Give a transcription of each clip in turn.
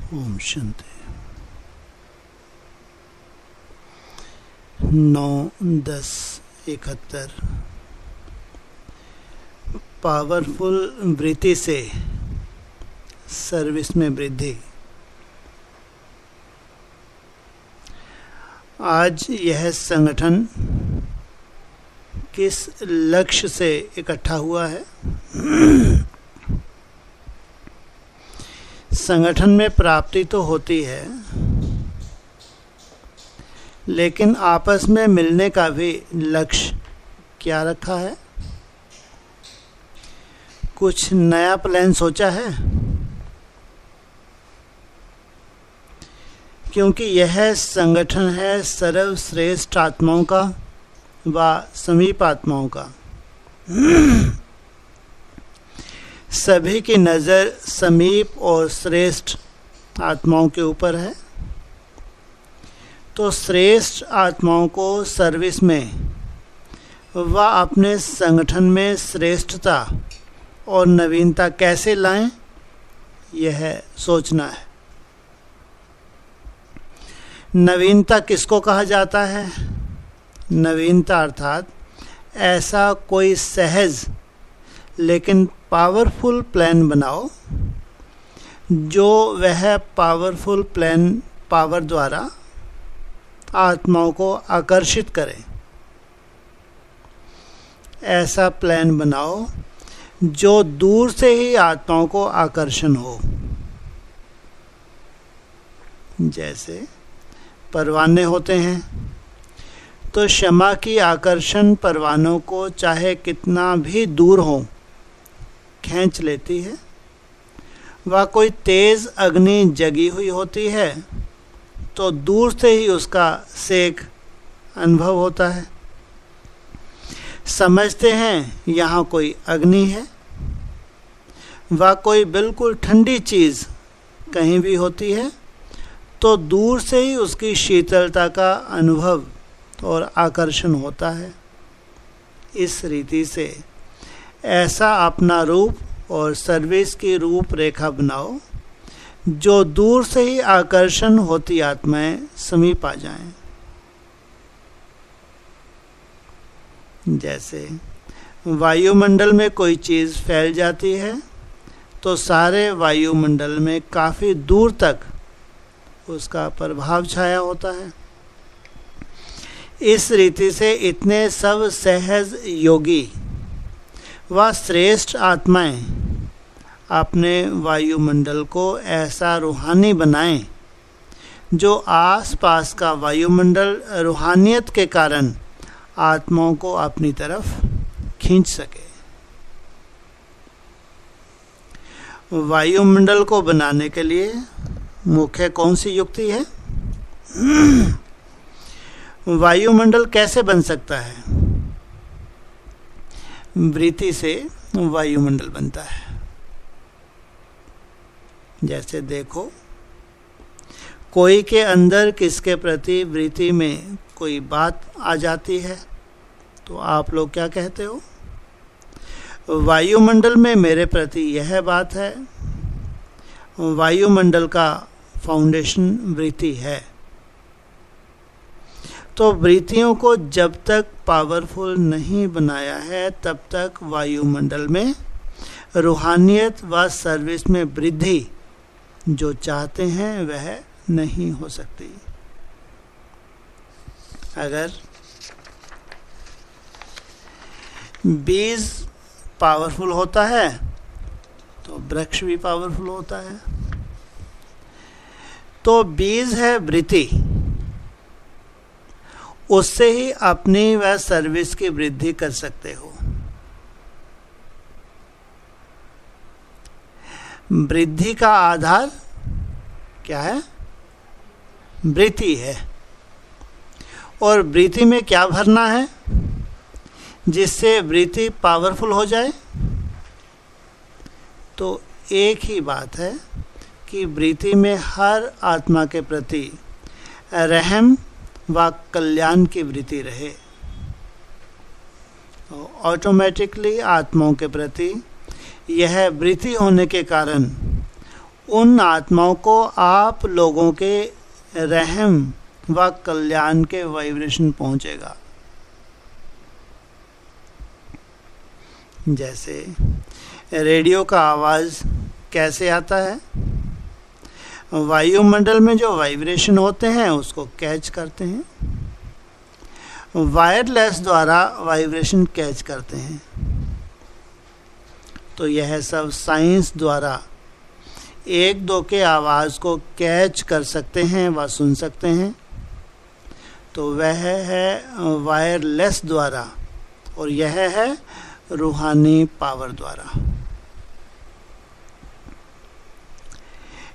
Om Shanti. 9/10/71 powerful वृत्ति से service में वृद्धि। आज यह संगठन किस लक्ष्य से इकट्ठा हुआ है? संगठन में प्राप्ति तो होती है, लेकिन आपस में मिलने का भी लक्ष्य क्या रखा है? कुछ नया प्लान सोचा है? क्योंकि यह संगठन है सर्वश्रेष्ठ आत्माओं का व समीप आत्माओं का। सभी की नज़र समीप और श्रेष्ठ आत्माओं के ऊपर है, तो श्रेष्ठ आत्माओं को सर्विस में व अपने संगठन में श्रेष्ठता और नवीनता कैसे लाएं, यह सोचना है। नवीनता किसको कहा जाता है? नवीनता अर्थात ऐसा कोई सहज लेकिन पावरफुल प्लान बनाओ जो वह पावरफुल प्लान पावर द्वारा आत्माओं को आकर्षित करे। ऐसा प्लान बनाओ जो दूर से ही आत्माओं को आकर्षण हो। जैसे परवाने होते हैं, तो क्षमा की आकर्षण परवानों को चाहे कितना भी दूर हो खींच लेती है। वह कोई तेज अग्नि जगी हुई होती है तो दूर से ही उसका सेक अनुभव होता है। समझते हैं यहाँ कोई अग्नि है। वह कोई बिल्कुल ठंडी चीज़ कहीं भी होती है तो दूर से ही उसकी शीतलता का अनुभव और आकर्षण होता है। इस रीति से ऐसा अपना रूप और सर्विस की रूपरेखा बनाओ जो दूर से ही आकर्षण होती आत्माएं समीप आ जाएं। जैसे वायुमंडल में कोई चीज़ फैल जाती है तो सारे वायुमंडल में काफ़ी दूर तक उसका प्रभाव छाया होता है। इस रीति से इतने सब सहज योगी व श्रेष्ठ आत्माएं अपने वायुमंडल को ऐसा रूहानी बनाएं जो आसपास का वायुमंडल रूहानियत के कारण आत्माओं को अपनी तरफ खींच सके। वायुमंडल को बनाने के लिए मुख्य कौन सी युक्ति है? वायुमंडल कैसे बन सकता है? वृत्ति से वायुमंडल बनता है। जैसे देखो, कोई के अंदर किसके प्रति वृत्ति में कोई बात आ जाती है तो आप लोग क्या कहते हो? वायुमंडल में मेरे प्रति यह बात है। वायुमंडल का फाउंडेशन वृत्ति है। तो वृत्तियों को जब तक पावरफुल नहीं बनाया है तब तक वायुमंडल में रूहानियत व सर्विस में वृद्धि जो चाहते हैं वह नहीं हो सकती। अगर बीज पावरफुल होता है तो वृक्ष भी पावरफुल होता है। तो बीज है वृत्ति, उससे ही अपनी व सर्विस की वृद्धि कर सकते हो। वृद्धि का आधार क्या है? वृत्ति है। और वृत्ति में क्या भरना है जिससे वृत्ति पावरफुल हो जाए? तो एक ही बात है कि वृत्ति में हर आत्मा के प्रति रहम व कल्याण की वृत्ति रहे। ऑटोमेटिकली आत्माओं के प्रति यह वृत्ति होने के कारण उन आत्माओं को आप लोगों के रहम व कल्याण के वाइब्रेशन पहुंचेगा। जैसे रेडियो का आवाज़ कैसे आता है, वायुमंडल में जो वाइब्रेशन होते हैं उसको कैच करते हैं, वायरलेस द्वारा वाइब्रेशन कैच करते हैं। तो यह सब साइंस द्वारा एक दो के आवाज़ को कैच कर सकते हैं व सुन सकते हैं। तो वह है वायरलेस द्वारा, और यह है रूहानी पावर द्वारा।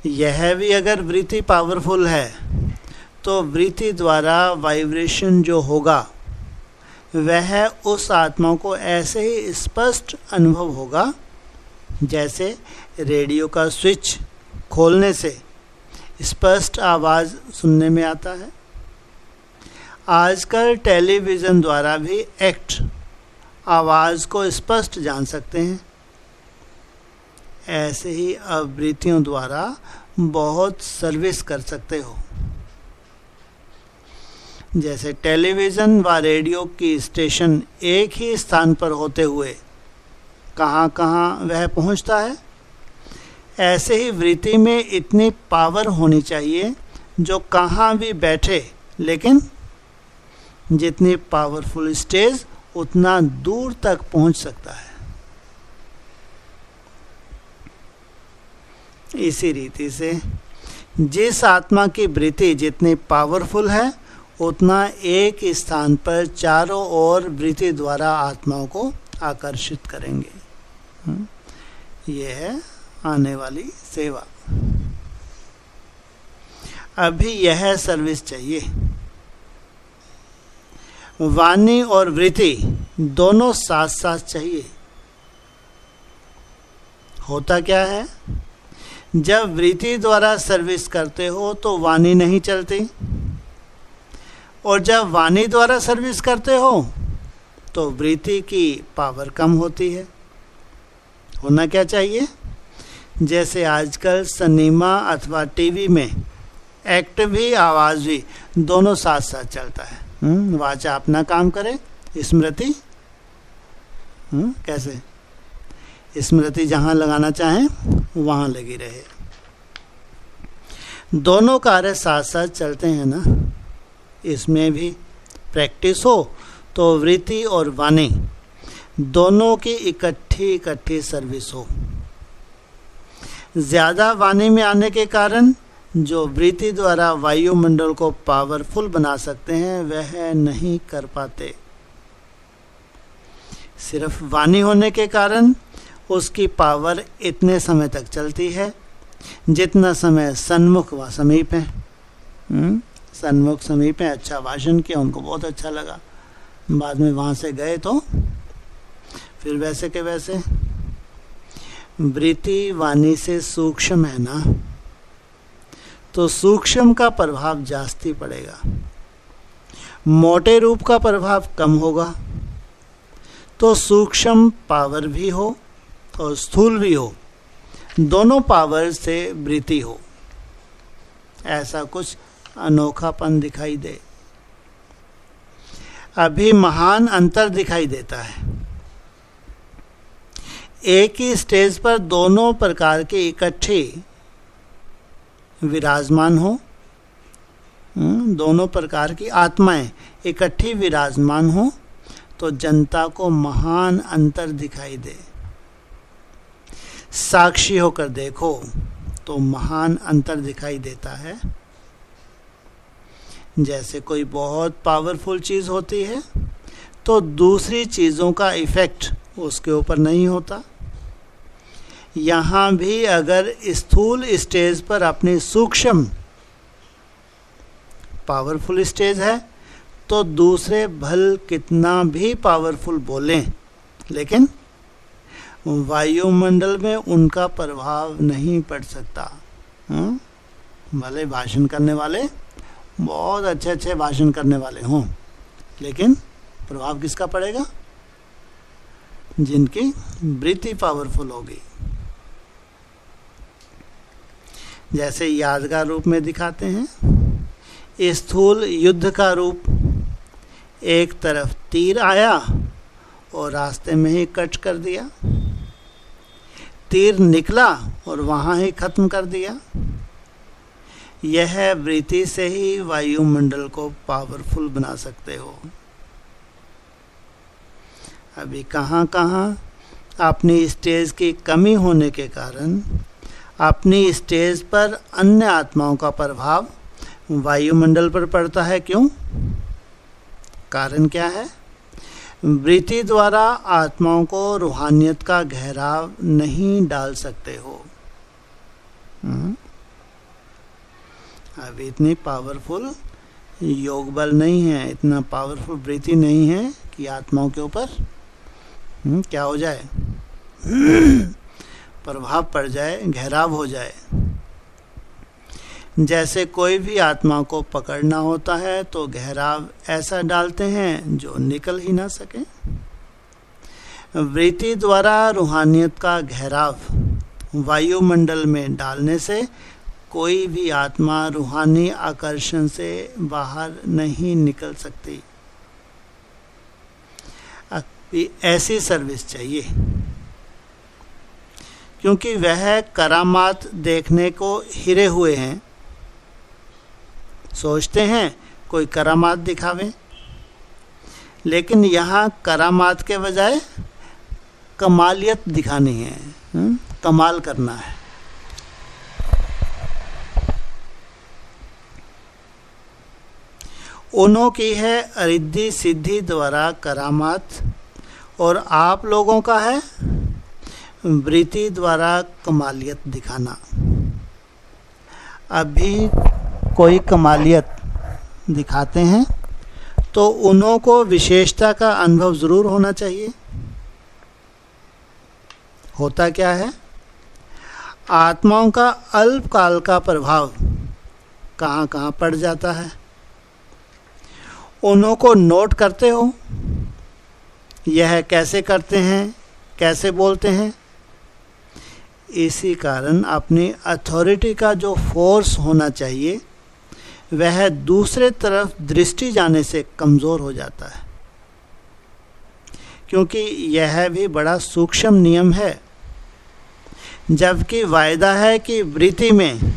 यह भी अगर वृत्ति पावरफुल है तो वृत्ति द्वारा वाइब्रेशन जो होगा वह उस आत्मा को ऐसे ही स्पष्ट अनुभव होगा जैसे रेडियो का स्विच खोलने से स्पष्ट आवाज़ सुनने में आता है। आजकल टेलीविज़न द्वारा भी एक्ट आवाज़ को स्पष्ट जान सकते हैं। ऐसे ही आवृत्तियों द्वारा बहुत सर्विस कर सकते हो। जैसे टेलीविज़न व रेडियो की स्टेशन एक ही स्थान पर होते हुए कहाँ कहाँ वह पहुँचता है, ऐसे ही वृत्ति में इतनी पावर होनी चाहिए जो कहाँ भी बैठे, लेकिन जितनी पावरफुल स्टेज उतना दूर तक पहुँच सकता है। इसी रीति से जिस आत्मा की वृत्ति जितनी पावरफुल है उतना एक स्थान पर चारों ओर वृत्ति द्वारा आत्माओं को आकर्षित करेंगे। यह है आने वाली सेवा। अभी यह सर्विस चाहिए। वाणी और वृत्ति दोनों साथ साथ चाहिए। होता क्या है, जब वृत्ति द्वारा सर्विस करते हो तो वाणी नहीं चलती, और जब वाणी द्वारा सर्विस करते हो तो वृत्ति की पावर कम होती है। होना क्या चाहिए, जैसे आजकल सिनेमा अथवा टीवी में एक्ट भी आवाज़ भी दोनों साथ साथ चलता है। वाचा अपना काम करे, स्मृति कैसे, स्मृति जहाँ लगाना चाहें वहाँ लगी रहे। दोनों कार्य साथ साथ चलते हैं ना। इसमें भी प्रैक्टिस हो तो वृत्ति और वाणी दोनों की इकट्ठी सर्विस हो। ज़्यादा वाणी में आने के कारण जो वृत्ति द्वारा वायुमंडल को पावरफुल बना सकते हैं वह नहीं कर पाते। सिर्फ वाणी होने के कारण उसकी पावर इतने समय तक चलती है जितना समय सन्मुख व समीप है। सन्मुख समीप है, अच्छा भाषण किया, उनको बहुत अच्छा लगा, बाद में वहाँ से गए तो फिर वैसे के वैसे। वृत्ति वाणी से सूक्ष्म है ना, तो सूक्ष्म का प्रभाव जास्ती पड़ेगा, मोटे रूप का प्रभाव कम होगा। तो सूक्ष्म पावर भी हो और स्थूल भी हो, दोनों पावर से वृत्ति हो, ऐसा कुछ अनोखापन दिखाई दे। अभी महान अंतर दिखाई देता है। एक ही स्टेज पर दोनों प्रकार के इकट्ठे विराजमान हो, दोनों प्रकार की आत्माएं इकट्ठी विराजमान हो तो जनता को महान अंतर दिखाई दे। साक्षी होकर देखो तो महान अंतर दिखाई देता है। जैसे कोई बहुत पावरफुल चीज़ होती है तो दूसरी चीज़ों का इफ़ेक्ट उसके ऊपर नहीं होता। यहाँ भी अगर स्थूल स्टेज पर अपनी सूक्ष्म पावरफुल स्टेज है तो दूसरे भल कितना भी पावरफुल बोलें, लेकिन वायुमंडल में उनका प्रभाव नहीं पड़ सकता। भले भाषण करने वाले बहुत अच्छे भाषण करने वाले हों, लेकिन प्रभाव किसका पड़ेगा, जिनकी वृत्ति पावरफुल होगी। जैसे यादगार रूप में दिखाते हैं। स्थूल युद्ध का रूप, एक तरफ तीर आया और रास्ते में ही कट कर दिया, तीर निकला और वहाँ ही खत्म कर दिया। यह वृत्ति से ही वायुमंडल को पावरफुल बना सकते हो। अभी कहाँ कहाँ अपनी स्टेज की कमी होने के कारण अपनी स्टेज पर अन्य आत्माओं का प्रभाव वायुमंडल पर पड़ता है। क्यों? कारण क्या है? वृत्ति द्वारा आत्माओं को रूहानियत का गहराव नहीं डाल सकते हो। अब इतनी पावरफुल योग बल नहीं है, इतना पावरफुल वृत्ति नहीं है कि आत्माओं के ऊपर क्या हो जाए, प्रभाव पड़ जाए, घेराव हो जाए। जैसे कोई भी आत्मा को पकड़ना होता है तो घेराव ऐसा डालते हैं जो निकल ही ना सके। वृत्ति द्वारा रूहानियत का घेराव वायुमंडल में डालने से कोई भी आत्मा रूहानी आकर्षण से बाहर नहीं निकल सकती। ऐसी सर्विस चाहिए, क्योंकि वह करामात देखने को हिरे हुए हैं। सोचते हैं कोई करामात दिखावे, लेकिन यहाँ करामात के बजाय कमालियत दिखानी है, कमाल करना है। उन्हों की है अरिद्धि सिद्धि द्वारा करामात और आप लोगों का है वृत्ति द्वारा कमालियत दिखाना। अभी कोई कमालियत दिखाते हैं तो उन्हों को विशेषता का अनुभव जरूर होना चाहिए। होता क्या है? आत्माओं का अल्पकाल का प्रभाव कहाँ कहाँ पड़ जाता है, उन्हों को नोट करते हो। यह कैसे करते हैं, कैसे बोलते हैं? इसी कारण अपनी अथॉरिटी का जो फोर्स होना चाहिए वह दूसरे तरफ दृष्टि जाने से कमज़ोर हो जाता है, क्योंकि यह भी बड़ा सूक्ष्म नियम है। जबकि वायदा है कि वृत्ति में,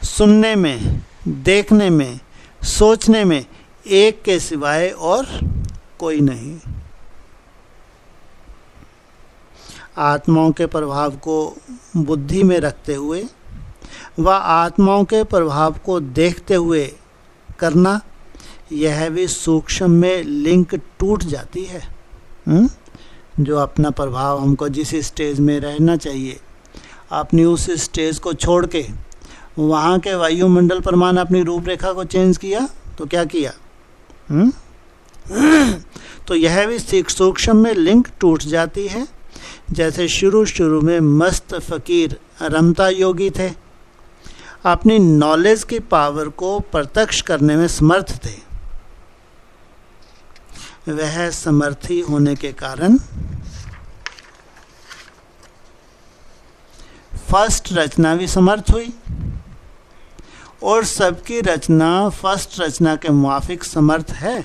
सुनने में, देखने में, सोचने में एक के सिवाय और कोई नहीं। आत्माओं के प्रभाव को बुद्धि में रखते हुए व आत्माओं के प्रभाव को देखते हुए करना, यह भी सूक्ष्म में लिंक टूट जाती है। जो अपना प्रभाव हमको जिस स्टेज में रहना चाहिए, अपनी उस स्टेज को छोड़ के वहाँ के वायुमंडल प्रमाण अपनी रूपरेखा को चेंज किया तो क्या किया? तो यह भी सूक्ष्म में लिंक टूट जाती है। जैसे शुरू में मस्त फकीर रमता योगी थे, अपनी नॉलेज की पावर को प्रत्यक्ष करने में समर्थ थे। वह समर्थी होने के कारण फर्स्ट रचना भी समर्थ हुई और सबकी रचना फर्स्ट रचना के मुआफिक समर्थ है।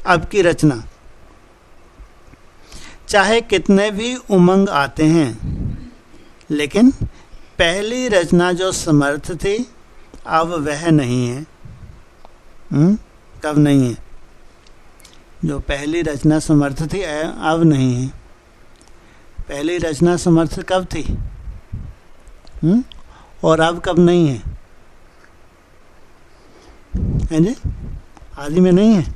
अब की रचना चाहे कितने भी उमंग आते हैं, लेकिन पहली रचना जो समर्थ थी अब वह नहीं है। कब नहीं है? जो पहली रचना समर्थ थी अब नहीं है। पहली रचना समर्थ कब थी और अब कब नहीं है? है जी? आदि में नहीं है,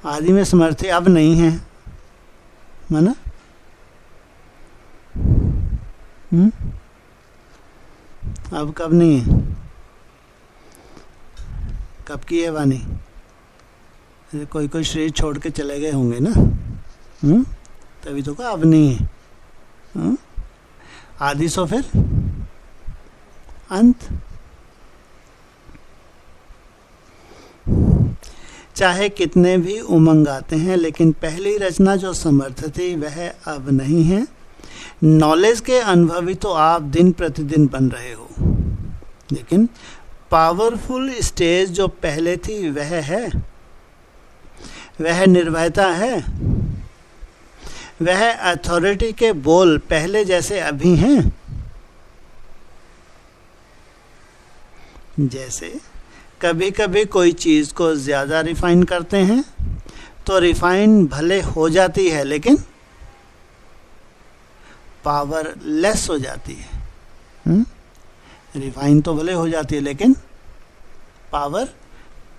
आदि में समर्थ थी, अब नहीं है, माना? अब कब नहीं है? कब की है वाणी? कोई कोई शरीर छोड़ के चले गए होंगे ना, तभी तो कहा अब नहीं है। आदि सो फिर अंत। चाहे कितने भी उमंग आते हैं, लेकिन पहली रचना जो समर्थ थी वह अब नहीं है। नॉलेज के अनुभवी तो आप दिन प्रतिदिन बन रहे हो, लेकिन पावरफुल स्टेज जो पहले थी वह है, वह निर्भयता है, वह अथॉरिटी के बोल पहले जैसे अभी हैं। जैसे कभी कभी कोई चीज़ को ज़्यादा रिफाइन करते हैं तो रिफाइन भले हो जाती है लेकिन पावर लेस हो जाती है। रिफाइन तो भले हो जाती है लेकिन पावर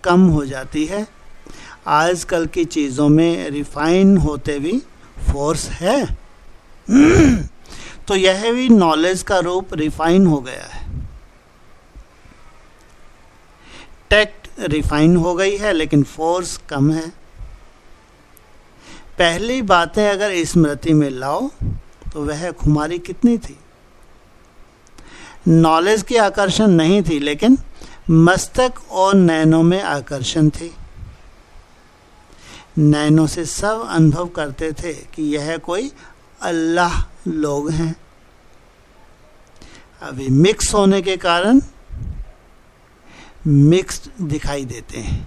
कम हो जाती है। आजकल की चीज़ों में रिफाइन होते भी फोर्स है। तो यह भी नॉलेज का रूप रिफाइन हो गया है। टेक्ट रिफाइन हो गई है लेकिन फोर्स कम है। पहली बातें अगर स्मृति में लाओ तो वह खुमारी कितनी थी। नॉलेज की आकर्षण नहीं थी लेकिन मस्तक और नैनों में आकर्षण थी। नैनों से सब अनुभव करते थे कि यह कोई अल्लाह लोग हैं। अभी मिक्स होने के कारण मिक्स्ड दिखाई देते हैं।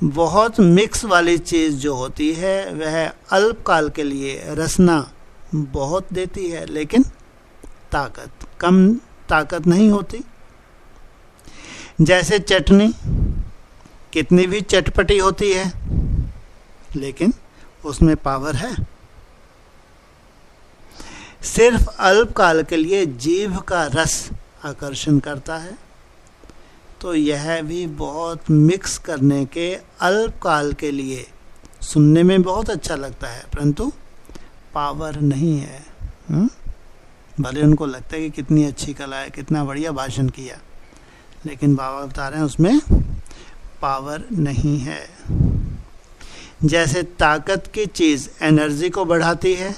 बहुत मिक्स वाली चीज़ जो होती है वह अल्पकाल के लिए रसना बहुत देती है लेकिन कम ताकत नहीं होती। जैसे चटनी कितनी भी चटपटी होती है लेकिन उसमें पावर है। सिर्फ अल्पकाल के लिए जीभ का रस आकर्षण करता है, तो यह भी बहुत मिक्स करने के अल्पकाल के लिए सुनने में बहुत अच्छा लगता है परंतु पावर नहीं है। भले उनको लगता है कि कितनी अच्छी कला है, कितना बढ़िया भाषण किया, लेकिन बाबा बता रहे हैं उसमें पावर नहीं है। जैसे ताकत की चीज़ एनर्जी को बढ़ाती है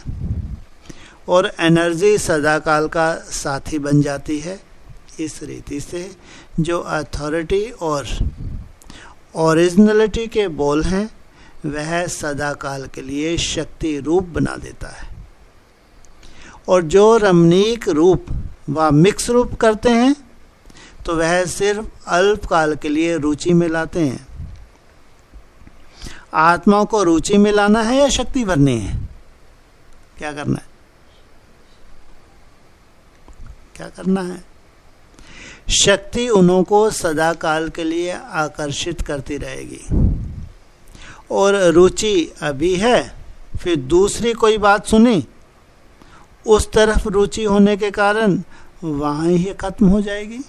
और एनर्जी सदाकाल का साथी बन जाती है, इस रीति से जो अथॉरिटी और ओरिजिनलिटी के बोल हैं वह सदाकाल के लिए शक्ति रूप बना देता है, और जो रमणीक रूप व मिक्स रूप करते हैं तो वह सिर्फ अल्पकाल के लिए रुचि में लाते हैं। आत्मा को रुचि में लाना है या शक्ति भरनी है? क्या करना है? क्या करना है? शक्ति उन्हों को सदा काल के लिए आकर्षित करती रहेगी, और रुचि अभी है, फिर दूसरी कोई बात सुनी, उस तरफ रुचि होने के कारण वहां ही खत्म हो जाएगी।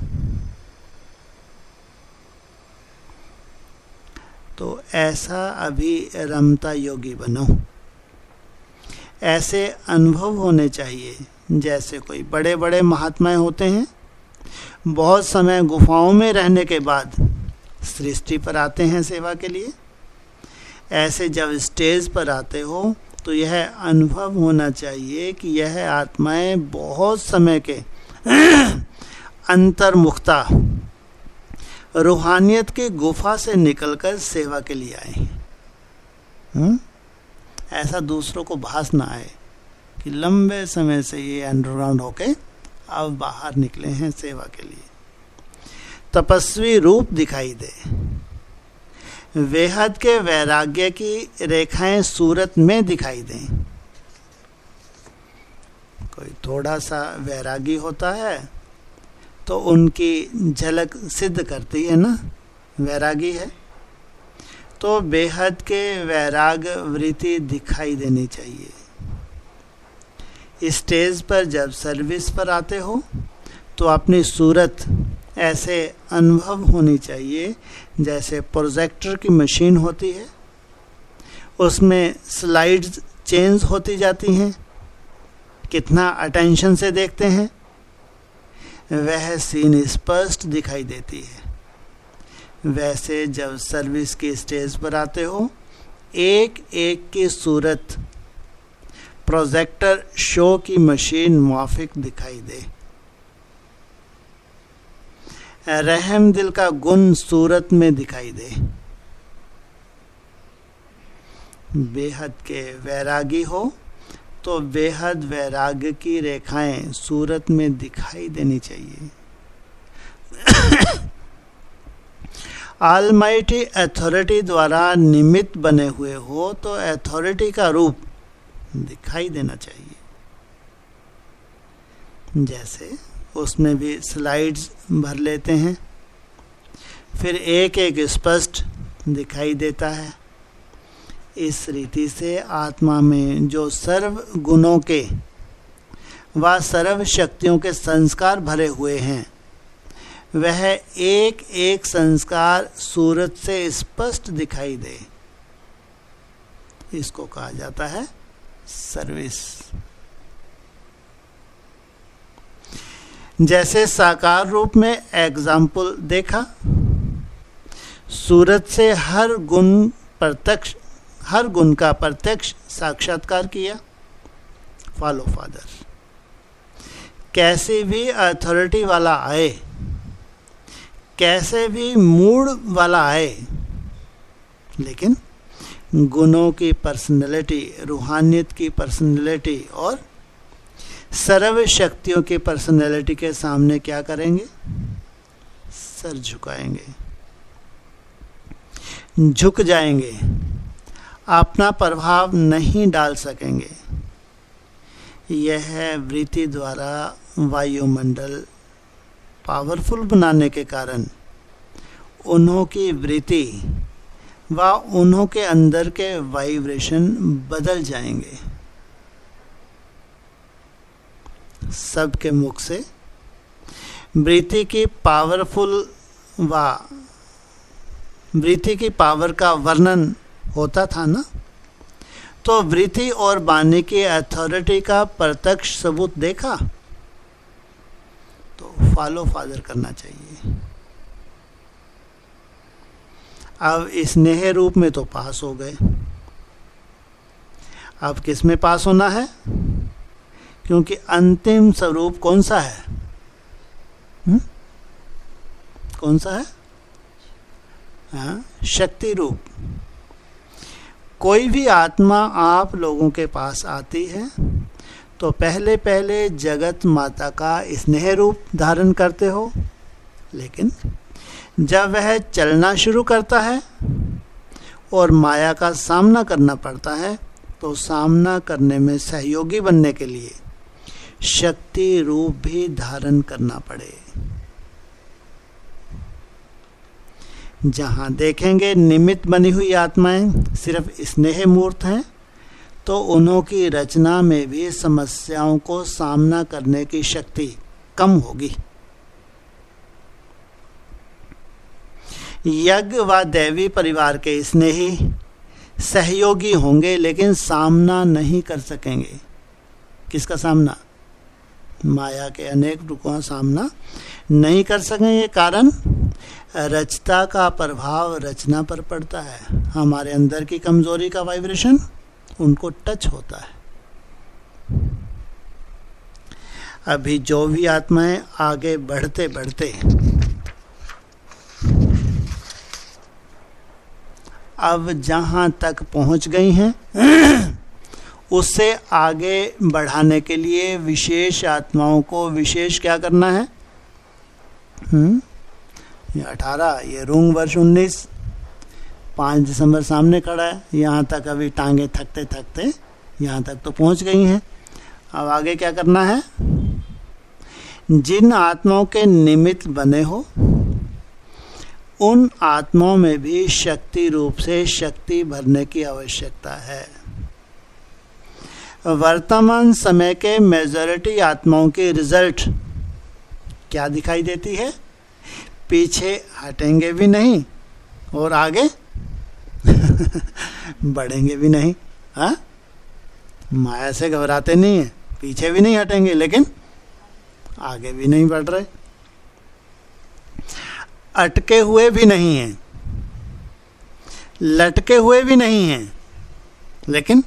तो ऐसा अभी रमता योगी बनो। ऐसे अनुभव होने चाहिए जैसे कोई बड़े बड़े महात्माएं होते हैं, बहुत समय गुफाओं में रहने के बाद सृष्टि पर आते हैं सेवा के लिए। ऐसे जब स्टेज पर आते हो तो यह अनुभव होना चाहिए कि यह आत्माएं बहुत समय के अंतर्मुखता रूहानियत की गुफा से निकलकर सेवा के लिए आए हैं। ऐसा दूसरों को भास ना आए कि लंबे समय से ये अंडरग्राउंड होके अब बाहर निकले हैं सेवा के लिए। तपस्वी रूप दिखाई दे, वेहद के वैराग्य की रेखाएं सूरत में दिखाई दें। कोई थोड़ा सा वैरागी होता है तो उनकी झलक सिद्ध करती है ना, वैरागी है तो बेहद के वैराग वृत्ति दिखाई देनी चाहिए। स्टेज पर जब सर्विस पर आते हो तो अपनी सूरत ऐसे अनुभव होनी चाहिए जैसे प्रोजेक्टर की मशीन होती है, उसमें स्लाइड्स चेंज होती जाती हैं, कितना अटेंशन से देखते हैं, वह सीन स्पष्ट दिखाई देती है। वैसे जब सर्विस के स्टेज पर आते हो, एक एक की सूरत प्रोजेक्टर शो की मशीन मुआफिक दिखाई दे। रहम दिल का गुण सूरत में दिखाई दे। बेहद के वैरागी हो तो बेहद वैराग्य की रेखाएं सूरत में दिखाई देनी चाहिए। ऑलमाइटी अथॉरिटी द्वारा निमित्त बने हुए हो तो अथॉरिटी का रूप दिखाई देना चाहिए। जैसे उसमें भी स्लाइड्स भर लेते हैं, फिर एक एक स्पष्ट दिखाई देता है। इस रीति से आत्मा में जो सर्व गुणों के व सर्व शक्तियों के संस्कार भरे हुए हैं, वह एक एक संस्कार सूरत से स्पष्ट दिखाई दे, इसको कहा जाता है सर्विस। जैसे साकार रूप में एग्जाम्पल देखा, सूरत से हर गुण का प्रत्यक्ष साक्षात्कार किया। Follow father. कैसे भी अथॉरिटी वाला आए, कैसे भी मूड वाला आए, लेकिन गुणों की पर्सनैलिटी, रूहानियत की पर्सनैलिटी और सर्व शक्तियों की पर्सनैलिटी के सामने क्या करेंगे? सर झुकाएंगे, झुक जाएंगे, अपना प्रभाव नहीं डाल सकेंगे। यह वृत्ति द्वारा वायुमंडल पावरफुल बनाने के कारण उन्हों की वृत्ति व उन्हों के अंदर के वाइब्रेशन बदल जाएंगे। सबके मुख से वृत्ति की पावर का वर्णन होता था ना, तो वृत्ति और वाणी की अथॉरिटी का प्रत्यक्ष सबूत देखा तो फॉलो फादर करना चाहिए। अब स्नेह रूप में तो पास हो गए, अब किस में पास होना है? क्योंकि अंतिम स्वरूप कौन सा है? कौन सा है? हाँ, शक्ति रूप। कोई भी आत्मा आप लोगों के पास आती है तो पहले पहले जगत माता का स्नेह रूप धारण करते हो, लेकिन जब वह चलना शुरू करता है और माया का सामना करना पड़ता है तो सामना करने में सहयोगी बनने के लिए शक्ति रूप भी धारण करना पड़े। जहाँ देखेंगे निमित्त बनी हुई आत्माएं सिर्फ स्नेह मूर्त हैं, तो उन्हों की रचना में भी समस्याओं को सामना करने की शक्ति कम होगी। यज्ञ व दैवी परिवार के स्नेही सहयोगी होंगे, लेकिन सामना नहीं कर सकेंगे। किसका सामना? माया के अनेक रूपों का सामना नहीं कर सकेंगे। कारण रचता का प्रभाव रचना पर पड़ता है। हमारे अंदर की कमजोरी का वाइब्रेशन उनको टच होता है। अभी जो भी आत्माएं आगे बढ़ते बढ़ते अब जहां तक पहुंच गई हैं उससे आगे बढ़ाने के लिए विशेष आत्माओं को विशेष क्या करना है? ये 18, ये रूंग वर्ष 19, 5 दिसंबर सामने खड़ा है। यहाँ तक अभी टांगे थकते थकते यहाँ तक तो पहुँच गई हैं। अब आगे क्या करना है? जिन आत्माओं के निमित्त बने हो उन आत्माओं में भी शक्ति रूप से शक्ति भरने की आवश्यकता है। वर्तमान समय के मेजॉरिटी आत्माओं की रिजल्ट क्या दिखाई देती है? पीछे हटेंगे भी नहीं और आगे बढ़ेंगे भी नहीं। हाँ, माया से घबराते नहीं है, पीछे भी नहीं हटेंगे लेकिन आगे भी नहीं बढ़ रहे, अटके हुए भी नहीं हैं, लटके हुए भी नहीं हैं, लेकिन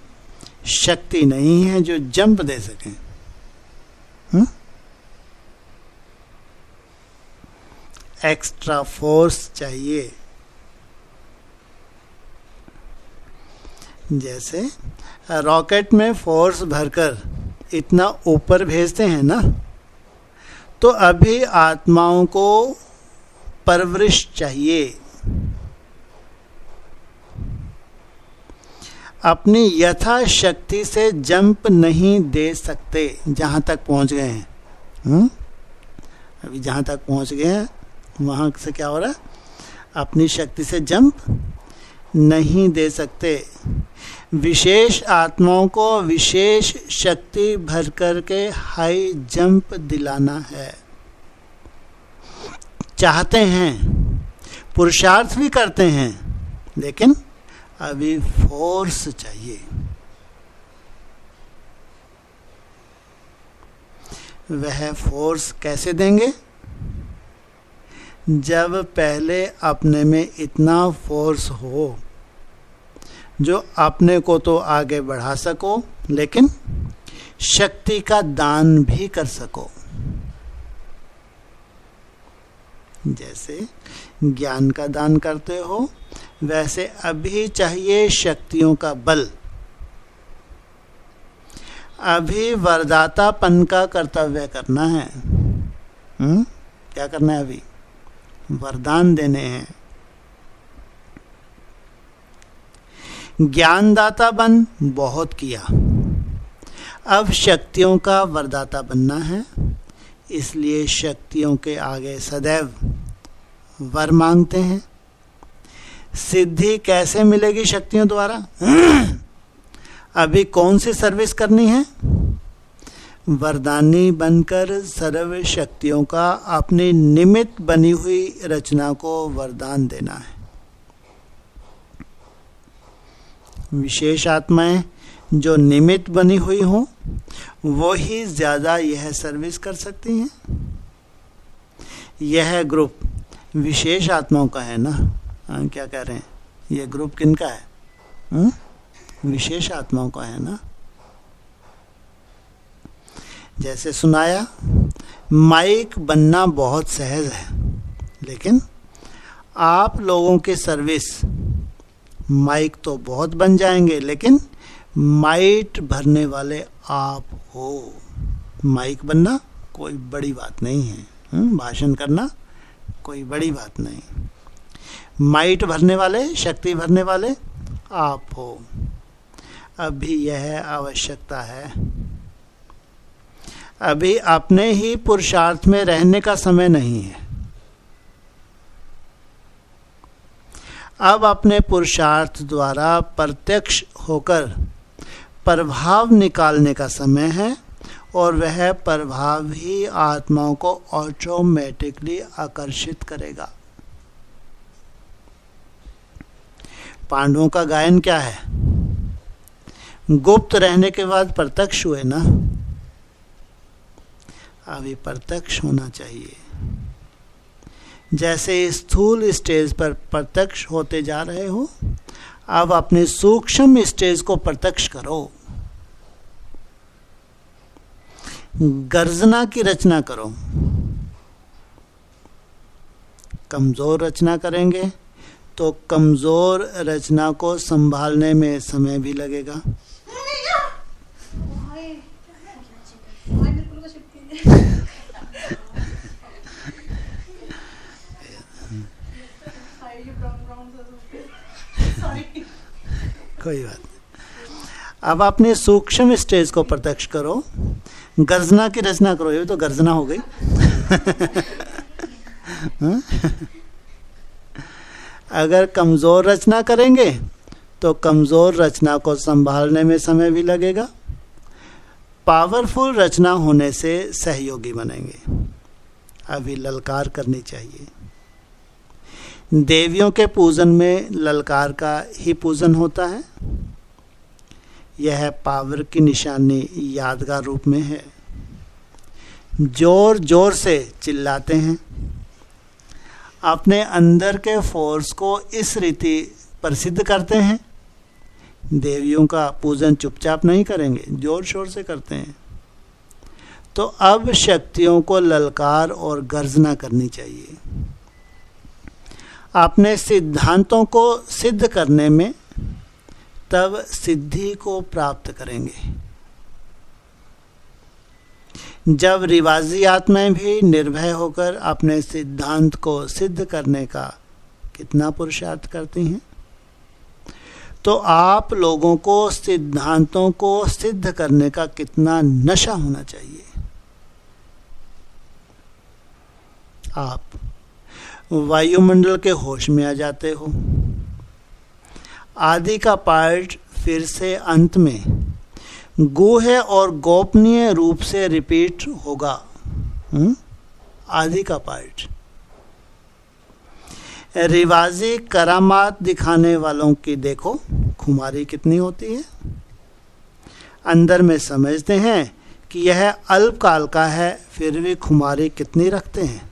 शक्ति नहीं है जो जंप दे सके। एक्स्ट्रा फोर्स चाहिए। जैसे रॉकेट में फोर्स भरकर इतना ऊपर भेजते हैं ना, तो अभी आत्माओं को परवरिश चाहिए। अपनी यथाशक्ति से जंप नहीं दे सकते जहाँ तक पहुँच गए हैं। अभी जहाँ तक पहुँच गए हैं वहाँ से क्या हो रहा है, अपनी शक्ति से जंप नहीं दे सकते। विशेष आत्माओं को विशेष शक्ति भर कर के हाई जंप दिलाना है। चाहते हैं, पुरुषार्थ भी करते हैं, लेकिन अभी फोर्स चाहिए। वह फोर्स कैसे देंगे? जब पहले अपने में इतना फोर्स हो जो अपने को तो आगे बढ़ा सको, लेकिन शक्ति का दान भी कर सको। जैसे ज्ञान का दान करते हो, वैसे अभी चाहिए शक्तियों का बल। अभी वरदातापन का कर्तव्य करना है। क्या करना है? अभी वरदान देने हैं। ज्ञानदाता बन बहुत किया, अब शक्तियों का वरदाता बनना है। इसलिए शक्तियों के आगे सदैव वर मांगते हैं। सिद्धि कैसे मिलेगी शक्तियों द्वारा? अभी कौन सी सर्विस करनी है? वरदानी बनकर सर्व शक्तियों का अपनी निमित्त बनी हुई रचना को वरदान देना है। विशेष आत्माएं जो निमित्त बनी हुई हों, वो ही ज्यादा यह सर्विस कर सकती हैं। यह ग्रुप विशेष आत्माओं का है ना? क्या कह रहे हैं? यह ग्रुप किनका है? विशेष आत्माओं का है ना? जैसे सुनाया, माइक बनना बहुत सहज है, लेकिन आप लोगों की सर्विस, माइक तो बहुत बन जाएंगे, लेकिन माइट भरने वाले आप हो। माइक बनना कोई बड़ी बात नहीं है, भाषण करना कोई बड़ी बात नहीं। माइट भरने वाले, शक्ति भरने वाले आप हो। अभी यह आवश्यकता है। अभी अपने ही पुरुषार्थ में रहने का समय नहीं है। अब अपने पुरुषार्थ द्वारा प्रत्यक्ष होकर प्रभाव निकालने का समय है, और वह प्रभाव ही आत्माओं को ऑटोमेटिकली आकर्षित करेगा। पांडवों का गायन क्या है? गुप्त रहने के बाद प्रत्यक्ष हुए ना। अभी प्रत्यक्ष होना चाहिए। जैसे स्थूल स्टेज पर प्रत्यक्ष होते जा रहे हो, अब अपने सूक्ष्म स्टेज को प्रत्यक्ष करो। गर्जना की रचना करो। कमजोर रचना करेंगे तो कमजोर रचना को संभालने में समय भी लगेगा। कोई बात नहीं। अब अपने सूक्ष्म स्टेज को प्रत्यक्ष करो, गर्जना की रचना करो। ये तो गर्जना हो गई। अगर कमजोर रचना करेंगे तो कमजोर रचना को संभालने में समय भी लगेगा। पावरफुल रचना होने से सहयोगी बनेंगे। अभी ललकार करनी चाहिए। देवियों के पूजन में ललकार का ही पूजन होता है। यह पावर की निशानी यादगार रूप में है। जोर जोर से चिल्लाते हैं। अपने अंदर के फोर्स को इस रीति प्रसिद्ध करते हैं। देवियों का पूजन चुपचाप नहीं करेंगे, जोर शोर से करते हैं। तो अब शक्तियों को ललकार और गर्जना करनी चाहिए। अपने सिद्धांतों को सिद्ध करने में तब सिद्धि को प्राप्त करेंगे। जब रिवाजी आत्माएं भी निर्भय होकर अपने सिद्धांत को सिद्ध करने का कितना पुरुषार्थ करती हैं, तो आप लोगों को सिद्धांतों को सिद्ध करने का कितना नशा होना चाहिए। आप वायुमंडल के होश में आ जाते हो। आदि का पार्ट फिर से अंत में गुह्य और गोपनीय रूप से रिपीट होगा। आदि का पार्ट। रिवाजी करामात दिखाने वालों की देखो खुमारी कितनी होती है। अंदर में समझते हैं कि यह अल्पकाल का है, फिर भी खुमारी कितनी रखते हैं।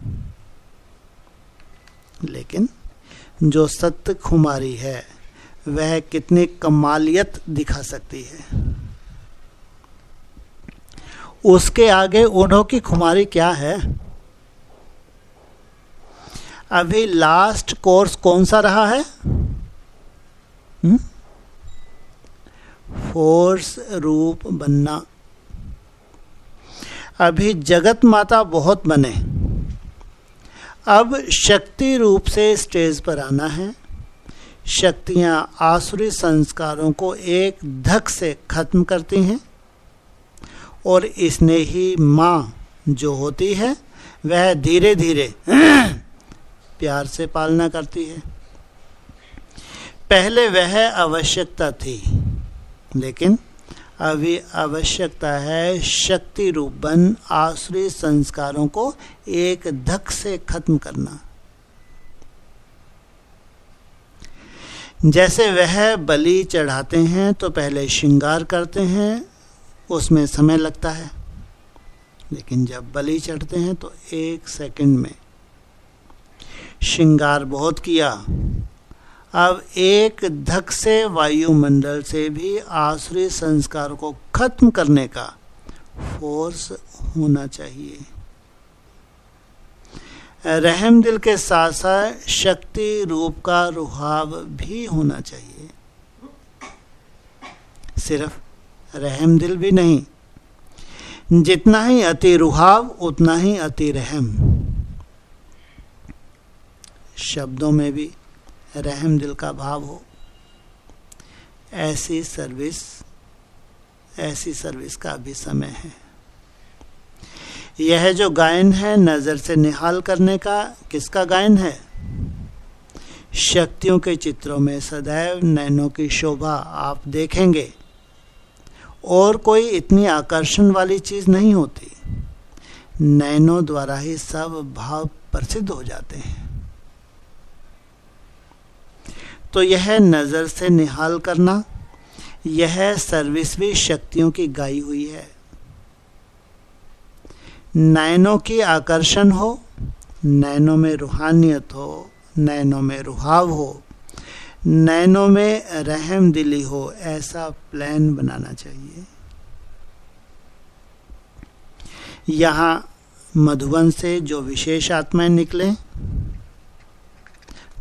लेकिन जो सत्य खुमारी है वह कितनी कमालियत दिखा सकती है। उसके आगे ओढ़ों की खुमारी क्या है। अभी लास्ट कोर्स कौन सा रहा है? फोर्स रूप बनना। अभी जगत माता बहुत बने, अब शक्ति रूप से स्टेज पर आना है। शक्तियां आसुरी संस्कारों को एक धक से खत्म करती हैं और इसने ही माँ जो होती है वह धीरे धीरे प्यार से पालना करती है। पहले वह आवश्यकता थी, लेकिन अभी आवश्यकता है शक्ति रूप बन आसुरी संस्कारों को एक धक से खत्म करना। जैसे वह बलि चढ़ाते हैं तो पहले श्रृंगार करते हैं, उसमें समय लगता है, लेकिन जब बलि चढ़ते हैं तो 1 सेकंड में श्रृंगार बहुत किया। अब एक धक से वायुमंडल से भी आसुरी संस्कार को खत्म करने का फोर्स होना चाहिए। रहम दिल के साथ साथ शक्ति रूप का रुहाव भी होना चाहिए। सिर्फ रहम दिल भी नहीं, जितना ही अति रुहाव उतना ही अति रहम। शब्दों में भी रहम दिल का भाव हो। ऐसी सर्विस का भी समय है। यह जो गायन है नजर से निहाल करने का, किसका गायन है? शक्तियों के चित्रों में सदैव नैनों की शोभा आप देखेंगे, और कोई इतनी आकर्षण वाली चीज नहीं होती। नैनों द्वारा ही सब भाव प्रसिद्ध हो जाते हैं। तो यह नजर से निहाल करना, यह सर्विस भी शक्तियों की गाई हुई है। नैनों की आकर्षण हो, नैनों में रूहानियत हो, नैनों में रुहाव हो, नैनों में रहम दिली हो, ऐसा प्लान बनाना चाहिए। यहाँ मधुबन से जो विशेष आत्माएं निकले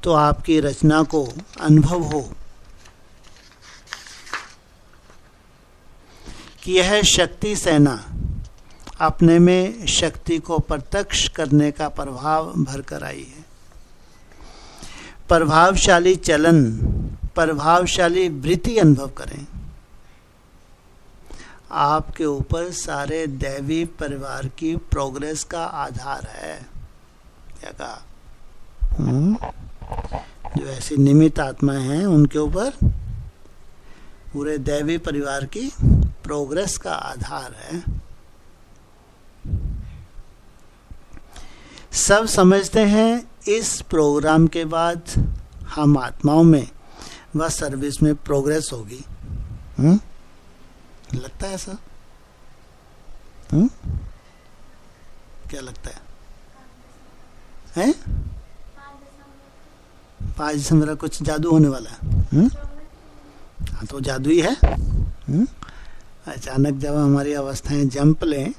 तो आपकी रचना को अनुभव हो कि यह शक्ति सेना अपने में शक्ति को प्रत्यक्ष करने का प्रभाव भरकर आई है। प्रभावशाली चलन, प्रभावशाली वृत्ति अनुभव करें। आपके ऊपर सारे दैवी परिवार की प्रोग्रेस का आधार है। क्या कहा? जो ऐसी निमित्त आत्माएं हैं उनके ऊपर पूरे दैवी परिवार की प्रोग्रेस का आधार है। सब समझते हैं इस प्रोग्राम के बाद हम आत्माओं में व सर्विस में प्रोग्रेस होगी। लगता है ऐसा? क्या लगता है? 5 दिसंबर कुछ जादू होने वाला है। हाँ, तो जादू ही है। अचानक जब हमारी अवस्थाएं जंप लें,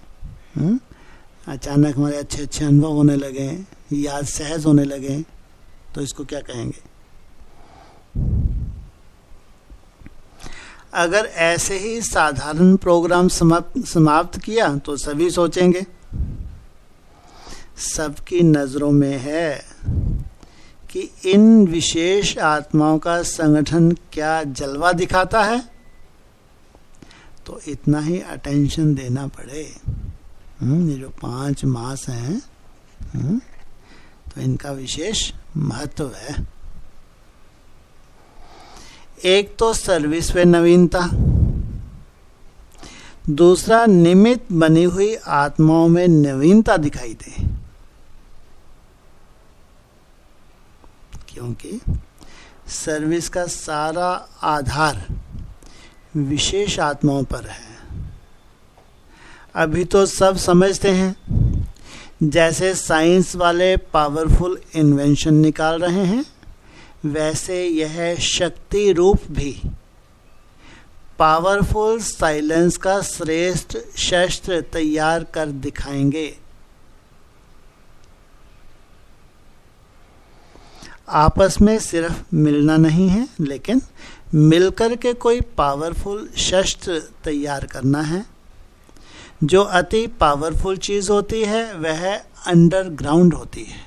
अचानक हमारे अच्छे अच्छे अनुभव होने लगे, याद सहज होने लगे, तो इसको क्या कहेंगे? अगर ऐसे ही साधारण प्रोग्राम समाप्त किया तो सभी सोचेंगे, सबकी नजरों में है कि इन विशेष आत्माओं का संगठन क्या जलवा दिखाता है, तो इतना ही अटेंशन देना पड़े। ये जो 5 मास हैं, तो इनका विशेष महत्व है। एक तो सर्विस व नवीनता, दूसरा निमित्त बनी हुई आत्माओं में नवीनता दिखाई दे, क्योंकि सर्विस का सारा आधार विशेष आत्माओं पर है। अभी तो सब समझते हैं, जैसे साइंस वाले पावरफुल इन्वेंशन निकाल रहे हैं, वैसे यह शक्ति रूप भी पावरफुल साइलेंस का श्रेष्ठ शस्त्र तैयार कर दिखाएंगे। आपस में सिर्फ मिलना नहीं है, लेकिन मिलकर के कोई पावरफुल शस्त्र तैयार करना है। जो अति पावरफुल चीज होती है वह अंडरग्राउंड होती है,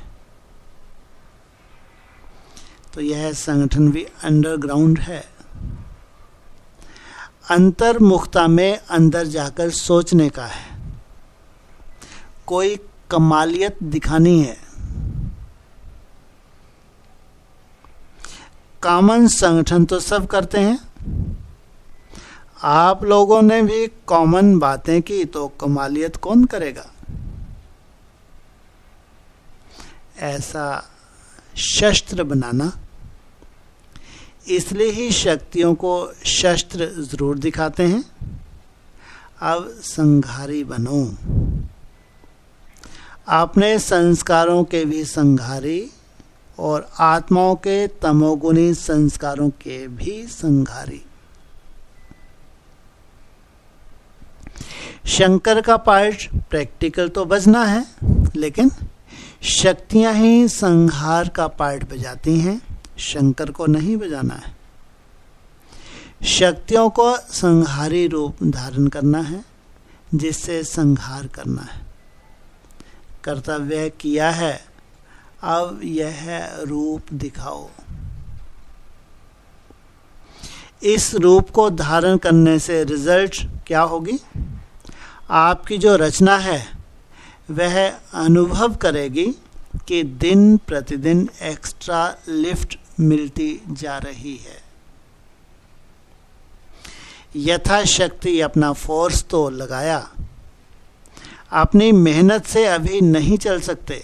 तो यह संगठन भी अंडरग्राउंड है। अंतर्मुखता में अंदर जाकर सोचने का है, कोई कमालियत दिखानी है। कॉमन संगठन तो सब करते हैं, आप लोगों ने भी कॉमन बातें की तो कमालियत कौन करेगा? ऐसा शस्त्र बनाना, इसलिए ही शक्तियों को शस्त्र जरूर दिखाते हैं। अब संघारी बनो, अपने संस्कारों के भी संघारी और आत्माओं के तमोगुणी संस्कारों के भी संघारी। शंकर का पार्ट प्रैक्टिकल तो बजना है, लेकिन शक्तियां ही संहार का पार्ट बजाती हैं, शंकर को नहीं बजाना है। शक्तियों को संहारी रूप धारण करना है, जिससे संहार करना है। कर्तव्य किया है, अब यह रूप दिखाओ। इस रूप को धारण करने से रिजल्ट क्या होगी? आपकी जो रचना है वह अनुभव करेगी कि दिन प्रतिदिन एक्स्ट्रा लिफ्ट मिलती जा रही है। यथाशक्ति अपना फोर्स तो लगाया, अपनी मेहनत से अभी नहीं चल सकते।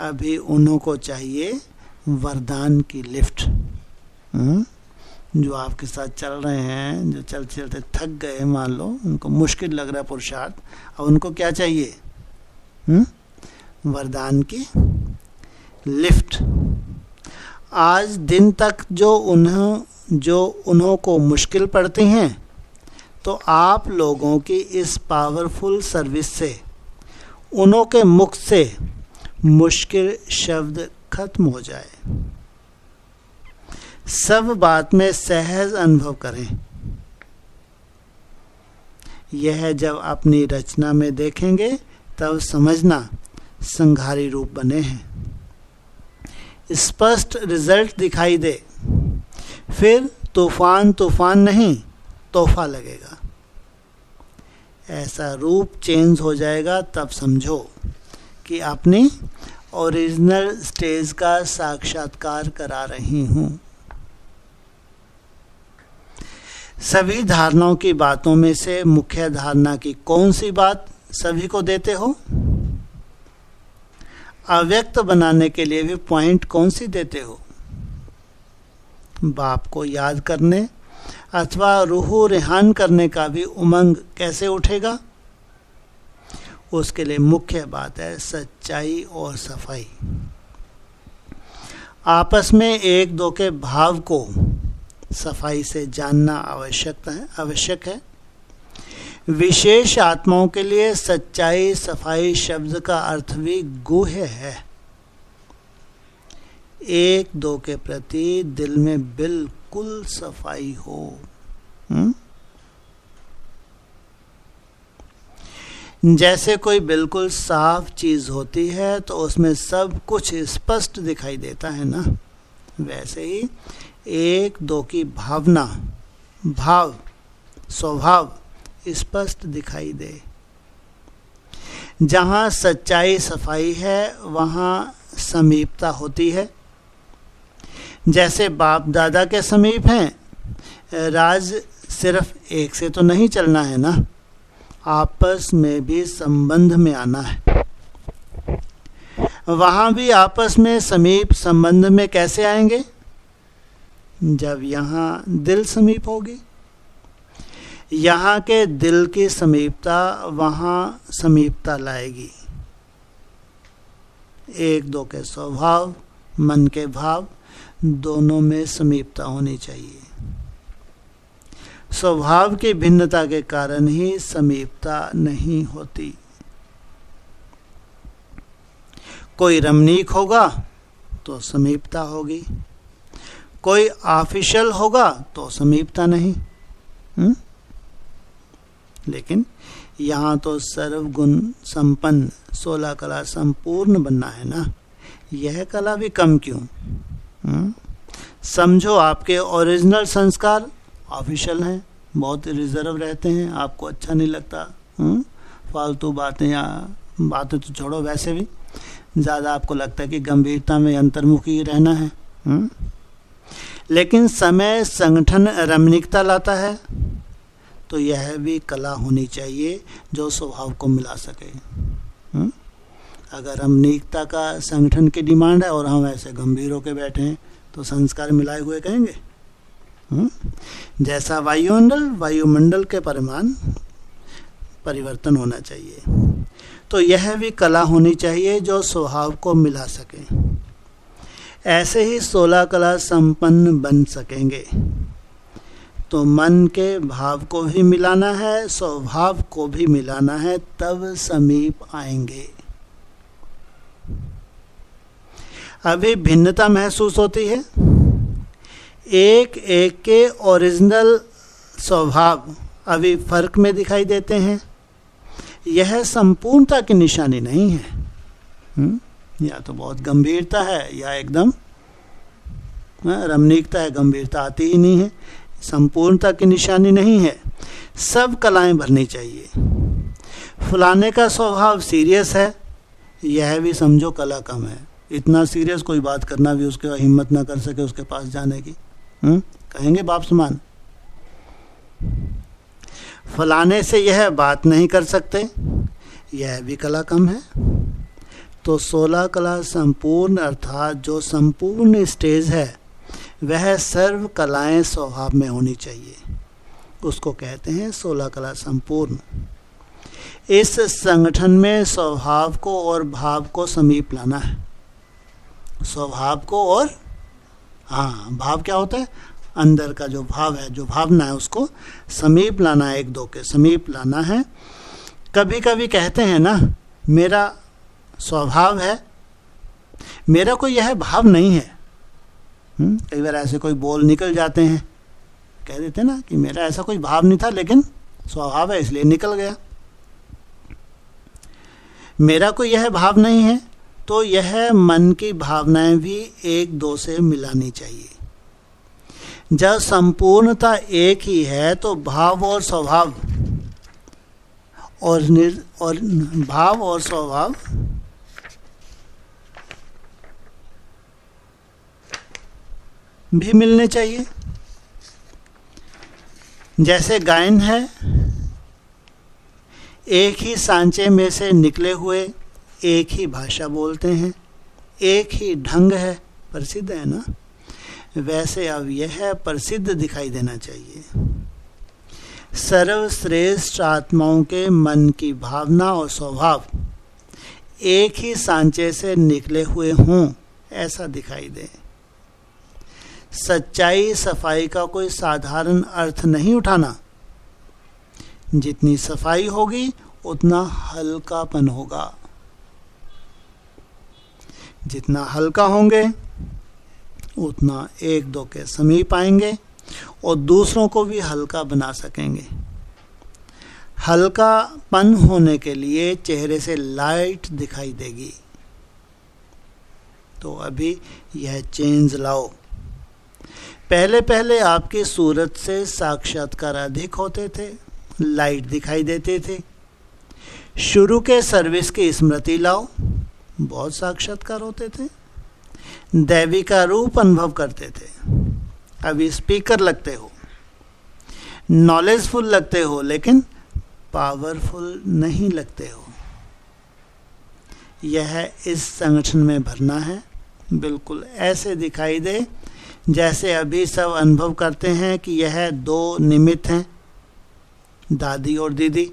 अभी उन्हों को चाहिए वरदान की लिफ्ट। जो आपके साथ चल रहे हैं, जो चलते चलते थक गए, मान लो उनको मुश्किल लग रहा है पुरुषार्थ, अब उनको क्या चाहिए? वरदान की लिफ्ट। आज दिन तक जो उन्हों को मुश्किल पड़ती हैं, तो आप लोगों की इस पावरफुल सर्विस से उन्हों के मुख से मुश्किल शब्द खत्म हो जाए। सब बात में सहज अनुभव करें। यह जब अपनी रचना में देखेंगे तब समझना संघारी रूप बने हैं। स्पष्ट रिजल्ट दिखाई दे, फिर तूफान तूफान नहीं, तोहफा लगेगा। ऐसा रूप चेंज हो जाएगा, तब समझो कि अपनी ओरिजिनल स्टेज का साक्षात्कार करा रही हूं। सभी धारणाओं की बातों में से मुख्य धारणा की कौन सी बात सभी को देते हो? अव्यक्त बनाने के लिए भी पॉइंट कौन सी देते हो? बाप को याद करने अथवा रूह रेहान करने का भी उमंग कैसे उठेगा? उसके लिए मुख्य बात है सच्चाई और सफाई। आपस में एक दो के भाव को सफाई से जानना आवश्यक है। विशेष आत्माओं के लिए सच्चाई सफाई शब्द का अर्थ भी गुह्य है। एक दो के प्रति दिल में बिल्कुल सफाई हो। जैसे कोई बिल्कुल साफ चीज होती है तो उसमें सब कुछ स्पष्ट दिखाई देता है ना, वैसे ही एक दो की भावना, भाव, स्वभाव स्पष्ट दिखाई दे। जहाँ सच्चाई सफाई है वहाँ समीपता होती है। जैसे बाप दादा के समीप हैं, राज सिर्फ एक से तो नहीं चलना है ना, आपस में भी संबंध में आना है। वहाँ भी आपस में समीप संबंध में कैसे आएंगे? जब यहाँ दिल समीप होगी। यहाँ के दिल की समीपता वहाँ समीपता लाएगी। एक दो के स्वभाव, मन के भाव, दोनों में समीपता होनी चाहिए। स्वभाव की भिन्नता के कारण ही समीपता नहीं होती। कोई रमणीक होगा तो समीपता होगी, कोई ऑफिशियल होगा तो समीपता नहीं। लेकिन यहाँ तो सर्वगुण संपन्न 16 कला संपूर्ण बनना है ना, यह कला भी कम क्यों? समझो आपके ओरिजिनल संस्कार ऑफिशियल हैं, बहुत रिजर्व रहते हैं, आपको अच्छा नहीं लगता, फालतू बातें, या बातें तो छोड़ो, वैसे भी ज़्यादा आपको लगता है कि गंभीरता में अंतर्मुखी रहना है। लेकिन समय संगठन रमणीकता लाता है तो यह भी कला होनी चाहिए जो स्वभाव को मिला सके। अगर रमणीकता का संगठन की डिमांड है और हम ऐसे गंभीर होकर बैठे हैं तो संस्कार मिलाए हुए कहेंगे। जैसा वायुमंडल के परिमाण परिवर्तन होना चाहिए, तो यह भी कला होनी चाहिए जो स्वभाव को मिला सके। ऐसे ही 16 कला संपन्न बन सकेंगे। तो मन के भाव को भी मिलाना है, स्वभाव को भी मिलाना है, तब समीप आएंगे। अभी भिन्नता महसूस होती है, एक एक के ओरिजिनल स्वभाव अभी फर्क में दिखाई देते हैं। यह संपूर्णता की निशानी नहीं है। या तो बहुत गंभीरता है या एकदम रमणीकता है, गंभीरता आती ही नहीं है। संपूर्णता की निशानी नहीं है। सब कलाएं भरनी चाहिए। फलाने का स्वभाव सीरियस है, यह भी समझो कला कम है। इतना सीरियस कोई बात करना भी उसके हिम्मत ना कर सके उसके पास जाने की, कहेंगे बाप समान। फलाने से यह बात नहीं कर सकते, यह भी कला कम है। तो 16 कला संपूर्ण अर्थात जो संपूर्ण स्टेज है वह सर्व कलाएं स्वभाव में होनी चाहिए, उसको कहते हैं 16 कला संपूर्ण। इस संगठन में स्वभाव को और भाव को समीप लाना है। स्वभाव को और भाव क्या होता है? अंदर का जो भाव है, जो भावना है, उसको समीप लाना है, एक दो के समीप लाना है। कभी कभी कहते हैं ना, मेरा स्वभाव है, मेरा कोई यह भाव नहीं है। कई बार ऐसे कोई बोल निकल जाते हैं, कह देते हैं ना कि मेरा ऐसा कोई भाव नहीं था लेकिन स्वभाव है इसलिए निकल गया। मेरा कोई यह भाव नहीं है, तो यह मन की भावनाएं भी एक दो से मिलानी चाहिए। जब संपूर्णता एक ही है तो भाव और स्वभाव और भाव और स्वभाव भी मिलने चाहिए। जैसे गायन है, एक ही सांचे में से निकले हुए एक ही भाषा बोलते हैं, एक ही ढंग है, प्रसिद्ध है ना। वैसे अब यह प्रसिद्ध दिखाई देना चाहिए। सर्वश्रेष्ठ आत्माओं के मन की भावना और स्वभाव एक ही सांचे से निकले हुए हों, ऐसा दिखाई दे। सच्चाई सफाई का कोई साधारण अर्थ नहीं उठाना। जितनी सफाई होगी उतना हल्कापन होगा। जितना हल्का होंगे उतना एक दो के समीप आएंगे और दूसरों को भी हल्का बना सकेंगे। हल्कापन होने के लिए चेहरे से लाइट दिखाई देगी। तो अभी यह चेंज लाओ। पहले पहले आपकी सूरत से साक्षात्कार अधिक होते थे, लाइट दिखाई देते थे। शुरू के सर्विस की स्मृति लाओ, बहुत साक्षात्कार होते थे, दैवी का रूप अनुभव करते थे। अभी स्पीकर लगते हो, नॉलेजफुल लगते हो, लेकिन पावरफुल नहीं लगते हो। यह इस संगठन में भरना है। बिल्कुल ऐसे दिखाई दे जैसे अभी सब अनुभव करते हैं कि यह दो निमित्त हैं, दादी और दीदी,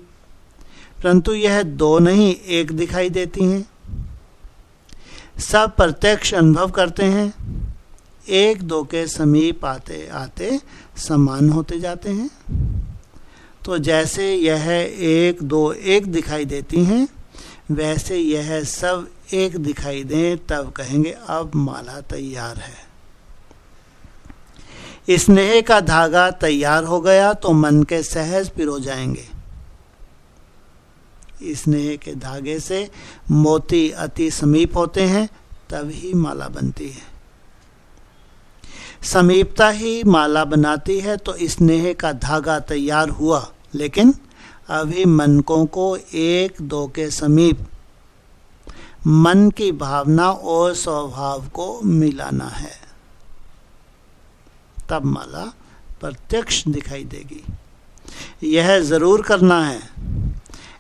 परंतु यह दो नहीं एक दिखाई देती हैं। सब प्रत्यक्ष अनुभव करते हैं, एक दो के समीप आते आते समान होते जाते हैं। तो जैसे यह एक दो एक दिखाई देती हैं, वैसे यह सब एक दिखाई दें, तब कहेंगे अब माला तैयार है। स्नेह का धागा तैयार हो गया तो मन के सहज पिरो जाएंगे। स्नेह के धागे से मोती अति समीप होते हैं, तभी माला बनती है। समीपता ही माला बनाती है। तो स्नेह का धागा तैयार हुआ, लेकिन अभी मनकों को एक दो के समीप मन की भावना और स्वभाव को मिलाना है, तब माला प्रत्यक्ष दिखाई देगी। यह जरूर करना है,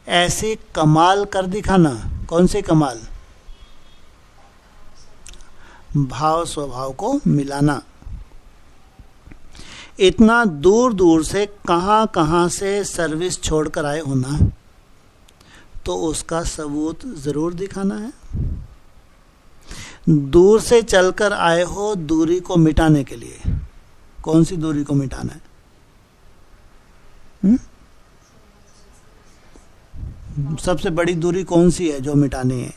ऐसे कमाल कर दिखाना। कौन से कमाल? भाव स्वभाव को मिलाना। इतना दूर दूर से कहां कहां से सर्विस छोड़कर आए हो ना, तो उसका सबूत जरूर दिखाना है। दूर से चलकर आए हो दूरी को मिटाने के लिए। कौन सी दूरी को मिटाना है? सबसे बड़ी दूरी कौन सी है जो मिटानी है?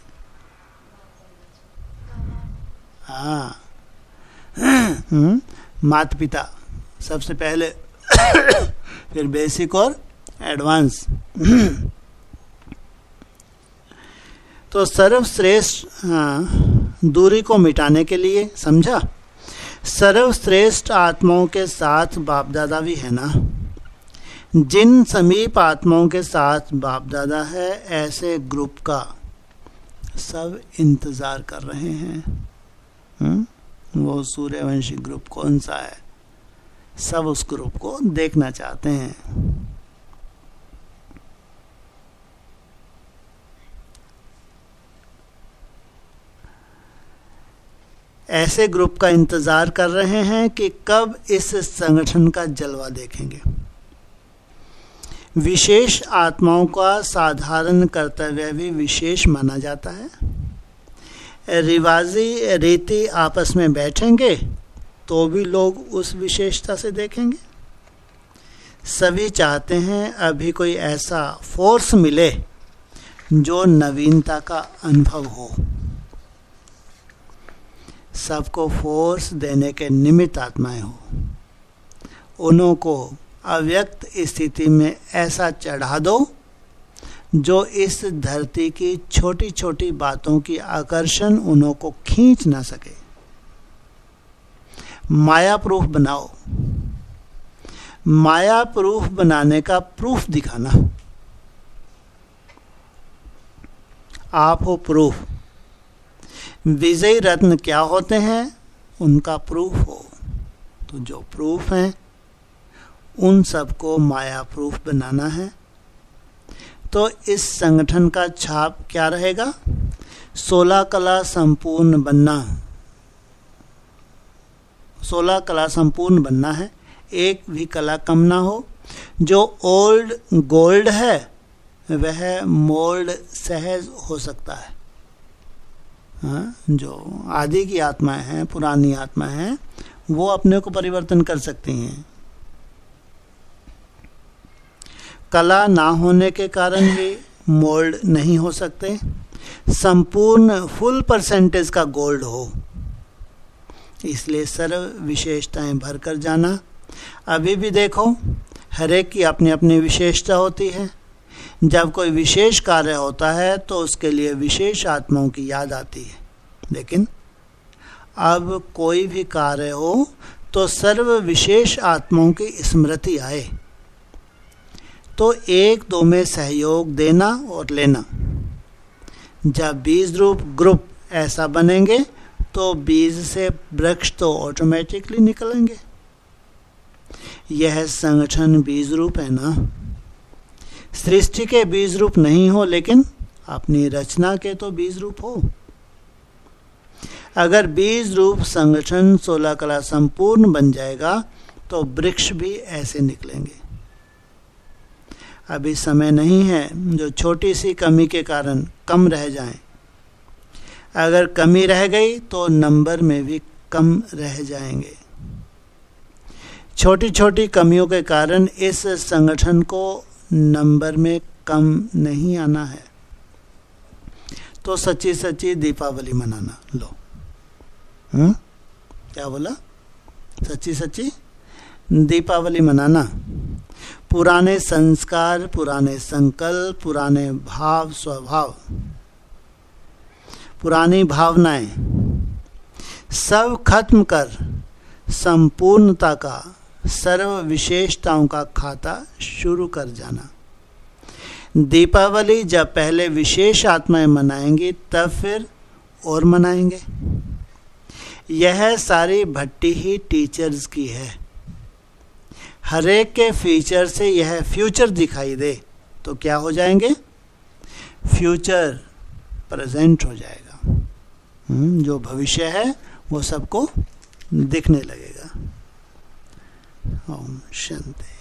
हाँ, माता पिता सबसे पहले, फिर बेसिक और एडवांस। तो सर्वश्रेष्ठ, हाँ, दूरी को मिटाने के लिए, समझा? सर्वश्रेष्ठ आत्माओं के साथ बाप दादा भी है ना। जिन समीप आत्माओं के साथ बाप दादा है, ऐसे ग्रुप का सब इंतजार कर रहे हैं। वो सूर्यवंशी ग्रुप कौन सा है, सब उस ग्रुप को देखना चाहते हैं। ऐसे ग्रुप का इंतजार कर रहे हैं कि कब इस संगठन का जलवा देखेंगे। विशेष आत्माओं का साधारण कर्तव्य भी विशेष माना जाता है। रिवाजी रीति आपस में बैठेंगे तो भी लोग उस विशेषता से देखेंगे। सभी चाहते हैं अभी कोई ऐसा फोर्स मिले जो नवीनता का अनुभव हो। सबको फोर्स देने के निमित्त आत्माएं हो। उन्हों को अव्यक्त स्थिति में ऐसा चढ़ा दो जो इस धरती की छोटी छोटी बातों की आकर्षण उन्हों को खींच ना सके। माया प्रूफ बनाओ। माया प्रूफ बनाने का प्रूफ दिखाना। आप हो प्रूफ। विजयी रत्न क्या होते हैं, उनका प्रूफ हो। तो जो प्रूफ हैं उन सबको माया प्रूफ बनाना है। तो इस संगठन का छाप क्या रहेगा? 16 कला संपूर्ण बनना। 16 कला संपूर्ण बनना है, एक भी कला कम ना हो। जो ओल्ड गोल्ड है वह मोल्ड सहज हो सकता है। हाँ, जो आदि की आत्माएं हैं, पुरानी आत्माएं हैं, वो अपने को परिवर्तन कर सकती हैं। कला ना होने के कारण भी मोल्ड नहीं हो सकते। संपूर्ण फुल परसेंटेज का गोल्ड हो, इसलिए सर्व विशेषताएं भर कर जाना। अभी भी देखो, हर एक की अपनी अपनी विशेषता होती है। जब कोई विशेष कार्य होता है तो उसके लिए विशेष आत्माओं की याद आती है, लेकिन अब कोई भी कार्य हो तो सर्व विशेष आत्माओं की स्मृति आए, तो एक दो में सहयोग देना और लेना। जब बीज रूप ग्रुप ऐसा बनेंगे तो बीज से वृक्ष तो ऑटोमेटिकली निकलेंगे। यह संगठन बीज रूप है ना। सृष्टि के बीज रूप नहीं हो, लेकिन अपनी रचना के तो बीज रूप हो। अगर बीज रूप संगठन 16 कला संपूर्ण बन जाएगा तो वृक्ष भी ऐसे निकलेंगे। अभी समय नहीं है जो छोटी सी कमी के कारण कम रह जाएं। अगर कमी रह गई तो नंबर में भी कम रह जाएंगे। छोटी छोटी कमियों के कारण इस संगठन को नंबर में कम नहीं आना है। तो सच्ची सच्ची दीपावली मनाना। लो, क्या बोला? सच्ची सच्ची दीपावली मनाना। पुराने संस्कार, पुराने संकल्प, पुराने भाव स्वभाव, पुरानी भावनाएं सब खत्म कर संपूर्णता का, सर्व विशेषताओं का खाता शुरू कर जाना। दीपावली जब पहले विशेष आत्माएं मनाएंगी तब फिर और मनाएंगे। यह सारी भट्टी ही टीचर्स की है। हर एक के फीचर से यह फ्यूचर दिखाई दे तो क्या हो जाएंगे? फ्यूचर प्रेजेंट हो जाएगा। जो भविष्य है वो सबको दिखने लगेगा। ओम शांति।